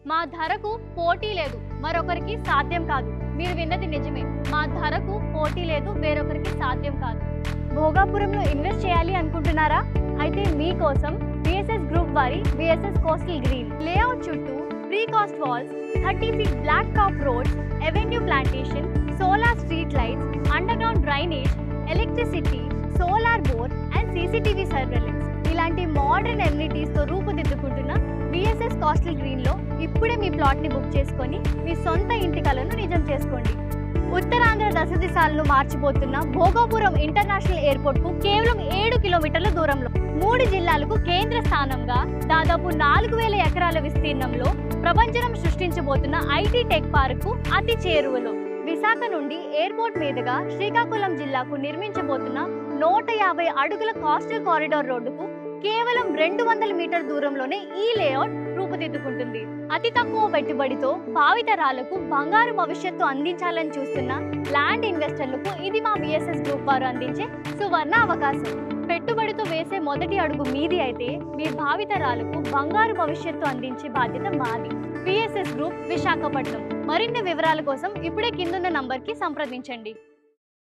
మా ధరకు పోటీ లేదు, మరొకరికి సాధ్యం కాదు. మీరు విన్నది నిజమే. మా ధరకు పోటీ లేదు, వేరొకరికి సాధ్యం కాదు. భోగాపురంలో ఇన్వెస్ట్ చేయాలి అనుకుంటున్నారా? అయితే మీకోసం BSS గ్రూప్ వారి BSS కోస్టల్ గ్రీన్ లేఅవుట్ చుట్టూ pre cast walls, 30 feet black top roads, avenue plantation, solar street lights, underground drainage, electricity, solar bore and CCTV surveillance ఇలాంటి మోడర్న్ ఎమ్యూనిటీస్ తో రూపుదిద్దుకుంటున్న BSS కోస్టల్ గ్రీన్ లో ఇప్పుడే మీ plot ని book చేసుకొని మీ సొంత ఇంటి కలను నిజం చేసుకోండి. ఉత్తరాంధ్ర దశ దిశాలను మార్చిపోతున్న భోగాపురం ఇంటర్నేషనల్ ఎయిర్పోర్ట్ కు కేవలం 7 కిలోమీటర్ల దూరంలో 3 జిల్లాలకు కేంద్ర స్థానంగా దాదాపు 4000 ఎకరాల విస్తీర్ణంలో ప్రపంచం సృష్టించబోతున్న IT టెక్ పార్క్ అతి చేరువలో విశాఖ నుండి ఎయిర్పోర్ట్ మీదుగా శ్రీకాకుళం జిల్లాకు నిర్మించబోతున్న 150 అడుగుల కోస్టల్ కారిడార్ రోడ్డుకు కేవలం 200 మీటర్ల దూరంలోనే ఈ లేఅవుట్ రూపుదిద్దుకుంటుంది. అతి తక్కువ పెట్టుబడితో భావితరాలకు బంగారు భవిష్యత్తు అందించాలని చూస్తున్న ల్యాండ్ ఇన్వెస్టర్లకు ఇది మా BSS గ్రూప్ వారు అందించే సువర్ణ అవకాశం. పెట్టుబడితో వేసే మొదటి అడుగు మీది అయితే మీ భావితరాలకు బంగారు భవిష్యత్తు అందించే బాధ్యత మాది. BSS group, Visakhapatnam. మరిన్ని వివరాల కోసం ఇప్పుడే కిందున్న నంబర్కి సంప్రదించండి.